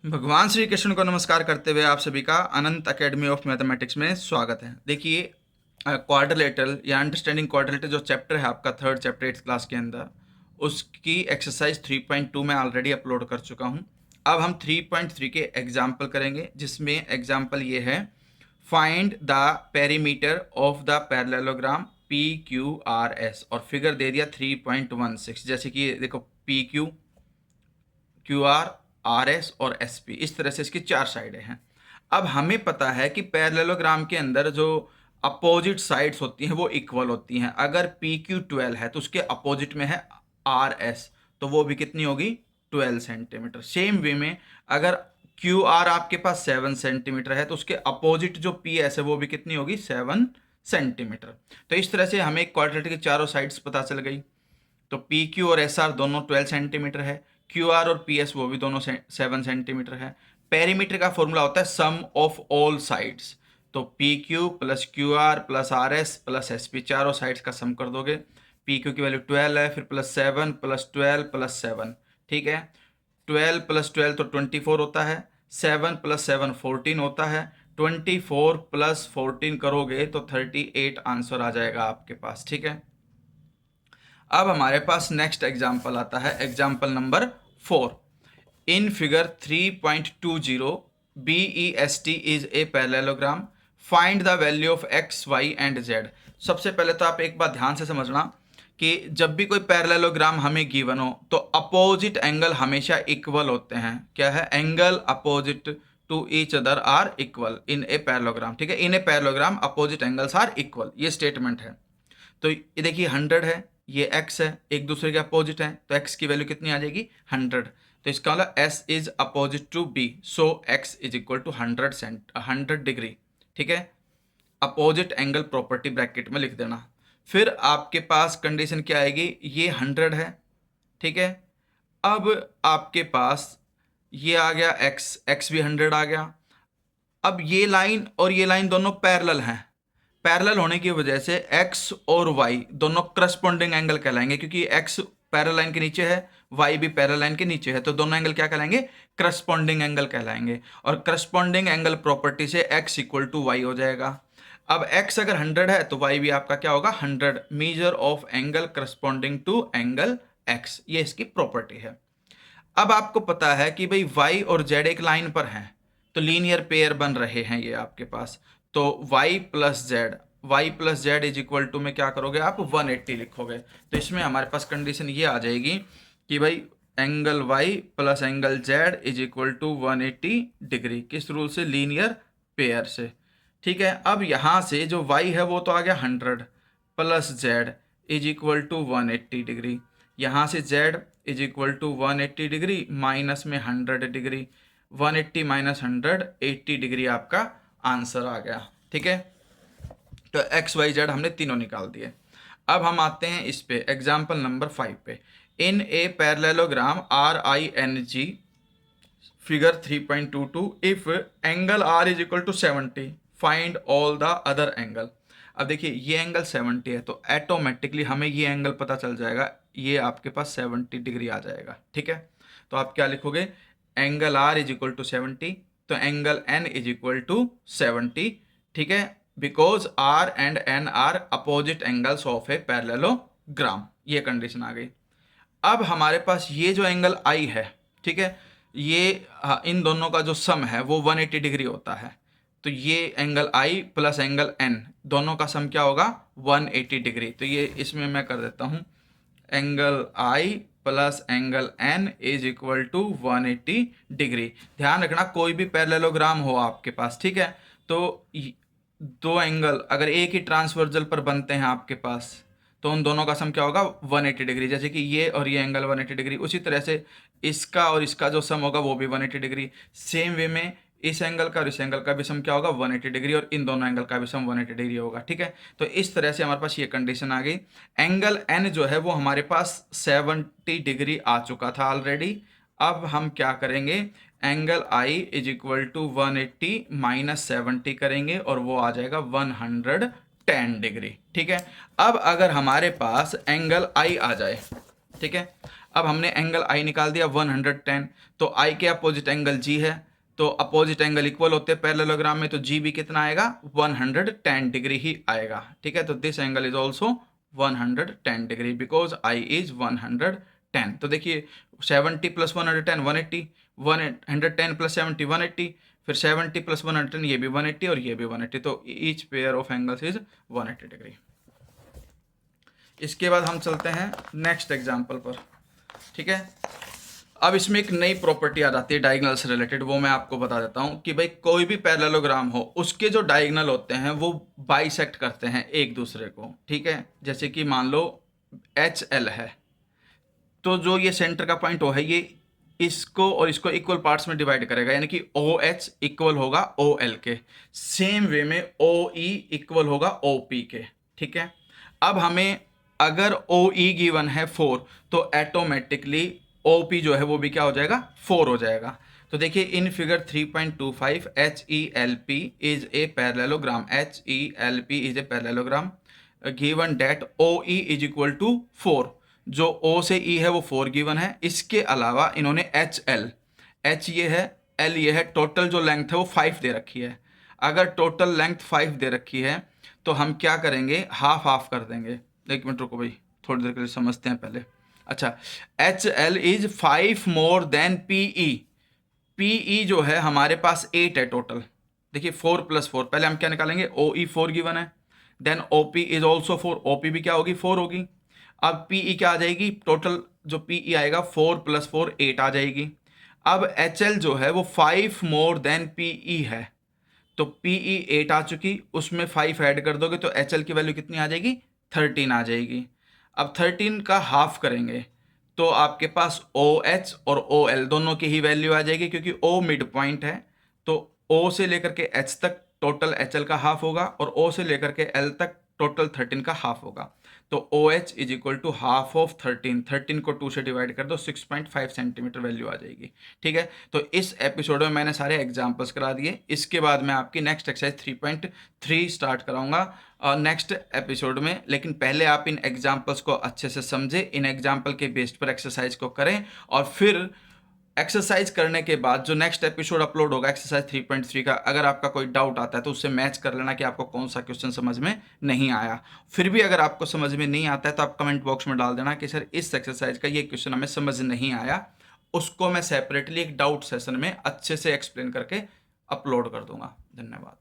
भगवान श्री कृष्ण को नमस्कार करते हुए आप सभी का अनंत एकेडमी ऑफ मैथमेटिक्स में स्वागत है। देखिए, क्वाड्रिलेटरल या अंडरस्टैंडिंग क्वाड्रिलेटरल जो चैप्टर है आपका थर्ड चैप्टर 8th क्लास के अंदर, उसकी एक्सरसाइज 3.2 में ऑलरेडी अपलोड कर चुका हूं। अब हम 3.3 के एग्जाम्पल करेंगे, जिसमें एग्जाम्पल ये है, find the perimeter of the parallelogram P Q R S, और फिगर दे दिया 3.16। जैसे कि देखो, P Q, Q R, R S और एस पी, इस तरह से इसकी चार साइडें हैं। अब हमें पता है कि पैरेललोग्राम के अंदर जो अपोजिट साइड्स होती हैं वो इक्वल होती हैं। अगर पी क्यू 12 है तो उसके अपोजिट में है आर एस, तो वो भी कितनी होगी, 12 सेंटीमीटर। सेम वे में अगर क्यू आर आपके पास 7 सेंटीमीटर है तो उसके अपोजिट जो पी एस है वो भी कितनी होगी, 7 सेंटीमीटर। तो इस तरह से हमें क्वाड्रेटिक की चारों साइड्स पता चल गई। तो पी क्यू और एस आर दोनों 12 सेंटीमीटर है, क्यू आर और पी एस वो भी दोनों 7 सेंटीमीटर है। पेरीमीटर का फॉर्मूला होता है सम ऑफ ऑल साइड्स। तो P Q plus Q R plus R S plus S P, चारों साइड्स का सम कर दोगे। पी क्यू की वैल्यू 12 है, फिर प्लस 7 प्लस 12 प्लस 7, ठीक है। 12 प्लस 12 तो 24 होता है, 7 प्लस 7 14 होता है। 24 प्लस 14 करोगे तो 38 आंसर आ जाएगा आपके पास, ठीक है। अब हमारे पास नेक्स्ट एग्जाम्पल आता है, example number 4। In figure 3.20 BEST is a parallelogram, find the value of X Y and Z. सबसे पहले तो आप एक बात ध्यान से समझना कि जब भी कोई पैरेललोग्राम हमें गिवन हो तो अपोजिट एंगल हमेशा इक्वल होते हैं। क्या है, angle opposite to each other are equal in a parallelogram, ठीक है। In a parallelogram opposite angles are equal, ये स्टेटमेंट है। तो ये देखिए 100 है, ये x है, एक दूसरे के अपोजिट है, तो x की वैल्यू कितनी आ जाएगी, 100। तो इसका मतलब s is opposite to b, so x is equal to 100 degree, ठीक है। अपोजिट एंगल प्रॉपर्टी ब्रैकेट में लिख देना। फिर आपके पास कंडीशन क्या आएगी, ये 100 है, ठीक है। अब आपके पास ये आ गया x भी 100 आ गया। अब ये लाइन और ये लाइन दोनों पैरेलल हैं। पैरेलल होने की वजह से x और y दोनों करस्पॉन्डिंग एंगल कहलाएंगे, क्योंकि x पैरेलल लाइन के नीचे है, y भी पैरेलल लाइन के नीचे है, तो दोनों एंगल क्या कहलाएंगे, करस्पॉन्डिंग एंगल कहलाएंगे। और करस्पॉन्डिंग एंगल प्रॉपर्टी से x इक्वल टू वाई हो जाएगा। अब x अगर 100 है तो y भी आपका क्या होगा, 100। Measure of angle corresponding to angle x, ये इसकी प्रॉपर्टी है। अब आपको पता है कि भाई y और z एक लाइन पर हैं, तो लीनियर पेयर बन रहे हैं ये आपके पास। तो y plus Z is equal to में क्या करोगे आप, 180 लिखोगे। तो इसमें हमारे पास कंडीशन ये आ जाएगी कि भाई angle y plus angle z is equal to 180 degree. किस रूल से, लीनियर पेयर से, ठीक है। अब यहाँ से जो y है वो तो आ गया 100 plus z is equal to 180 degree. यहाँ से z is equal to 180 degree minus में 100 डिग्री, 180 माइनस 100 80 डिग्री आपका आंसर आ गया, ठीक है। तो एक्स वाई जेड हमने तीनों निकाल दिए। अब हम आते हैं इस पे, एग्जाम्पल नंबर 5 पे। In a parallelogram RING figure 3.22 if angle R is equal to 70 find all the other angle. अब देखिए ये एंगल 70 है तो ऑटोमेटिकली हमें ये एंगल पता चल जाएगा, ये आपके पास 70 डिग्री आ जाएगा, ठीक है। तो आप क्या लिखोगे, angle R is equal to 70, तो angle N is equal to 70, ठीक है, because R and N are opposite angles of a parallelogram. ये कंडीशन आ गई। अब हमारे पास ये जो एंगल I है, ठीक है, ये इन दोनों का जो सम है वो 180 डिग्री होता है। तो ये angle I plus angle N दोनों का सम क्या होगा, 180 डिग्री। तो ये इसमें मैं कर देता हूँ, angle I plus angle N is equal to 180 degree. ध्यान रखना कोई भी पैरेललोग्राम हो आपके पास, ठीक है, तो दो एंगल अगर एक ही ट्रांसवर्जल पर बनते हैं आपके पास तो उन दोनों का सम क्या होगा, 180 डिग्री। जैसे कि ये और ये एंगल 180 डिग्री, उसी तरह से इसका और इसका जो सम होगा वो भी 180 डिग्री। सेम वे में इस एंगल का और इस एंगल का भी सम क्या होगा, 180 डिग्री, और इन दोनों एंगल का भी सम 180 डिग्री होगा, ठीक है। तो इस तरह से हमारे पास ये कंडीशन आ गई। एंगल N जो है वो हमारे पास 70 डिग्री आ चुका था ऑलरेडी। अब हम क्या करेंगे, angle I is equal to 180 minus 70 करेंगे और वो आ जाएगा 110 डिग्री, ठीक है। अब अगर हमारे पास एंगल I आ जाए, ठीक है, अब हमने एंगल आई निकाल दिया 110, तो आई के अपोजिट एंगल जी है, तो अपोजिट एंगल इक्वल होते हैं पैरेललोग्राम में, तो जी भी कितना आएगा 110 डिग्री ही आएगा। ठीक है, तो this angle is also 110 degree because I is 110। तो देखिए 70 प्लस 110 180, 110 प्लस 70 180, फिर 70 प्लस 110 ये भी 180 और ये भी 180, तो each pair of angles is 180 degree. इसके बाद हम चलते हैं नेक्स्ट एग्जाम्पल पर। ठीक है, अब इसमें एक नई प्रॉपर्टी आ जाती है डायगोनल से रिलेटेड, वो मैं आपको बता देता हूँ कि भाई कोई भी पैरेललोग्राम हो उसके जो डायगोनल होते हैं वो बाइसेक्ट करते हैं एक दूसरे को। ठीक है, जैसे कि मान लो एच एल है, तो जो ये सेंटर का पॉइंट ओ है ये इसको और इसको इक्वल पार्ट्स में डिवाइड करेगा, यानी कि ओ एच इक्वल होगा ओ एल के, सेम वे में ओ ई इक्वल होगा ओ पी के। ठीक है, अब हमें अगर ओ ई गिवन है 4 तो ऑटोमेटिकली ओ पी जो है वो भी क्या हो जाएगा 4 हो जाएगा। तो देखिए in figure 3.25 H E L P is a parallelogram, H E L P is a parallelogram given that O E is equal to 4, जो O से E है वो 4 गिवन है। इसके अलावा इन्होंने एच एल, एच ये है एल ये है, टोटल जो लेंथ है वो 5 दे रखी है। अगर टोटल लेंथ 5 दे रखी है तो हम क्या करेंगे, हाफ हाफ कर देंगे। एक मिनट रुको भाई, थोड़ी देर के लिए समझते हैं पहले। अच्छा, H L is 5 more than P E, P E जो है हमारे पास 8 है टोटल। देखिए 4 प्लस 4, पहले हम क्या निकालेंगे, ओ ई 4 गिवन है, then O P is also 4, O P भी क्या होगी 4 होगी। अब पी ई क्या आ जाएगी, टोटल जो पी ई आएगा 4 प्लस 4 8 आ जाएगी। अब एच एल जो है वो 5 मोर देन पी ई है, तो पी ई 8 आ चुकी, उसमें 5 ऐड कर दोगे तो एच एल की वैल्यू कितनी आ जाएगी 13 आ जाएगी। अब 13 का हाफ करेंगे तो आपके पास ओ एच और ओ एल दोनों की ही वैल्यू आ जाएगी, क्योंकि ओ मिड पॉइंट है, तो ओ से लेकर के एच तक टोटल एच एल का हाफ होगा और ओ से लेकर के एल तक टोटल 13 का हाफ होगा। तो O H is equal to half of 13, 13 को 2 से डिवाइड कर दो, 6.5 सेंटीमीटर वैल्यू आ जाएगी। ठीक है, तो इस एपिसोड में मैंने सारे एग्जाम्पल्स करा दिए। इसके बाद मैं आपकी नेक्स्ट एक्सरसाइज 3.3 स्टार्ट कराऊंगा नेक्स्ट एपिसोड में, लेकिन पहले आप इन एग्जाम्पल्स को अच्छे से समझें, इन एग्जाम्पल के बेस्ड पर एक्सरसाइज को करें, और फिर एक्सरसाइज करने के बाद जो नेक्स्ट एपिसोड अपलोड होगा एक्सरसाइज 3.3 का, अगर आपका कोई डाउट आता है तो उससे मैच कर लेना कि आपको कौन सा क्वेश्चन समझ में नहीं आया। फिर भी अगर आपको समझ में नहीं आता है तो आप कमेंट बॉक्स में डाल देना कि सर इस एक्सरसाइज का ये क्वेश्चन हमें समझ नहीं आया, उसको मैं सेपरेटली एक डाउट सेशन में अच्छे से एक्सप्लेन करके अपलोड कर दूंगा। धन्यवाद।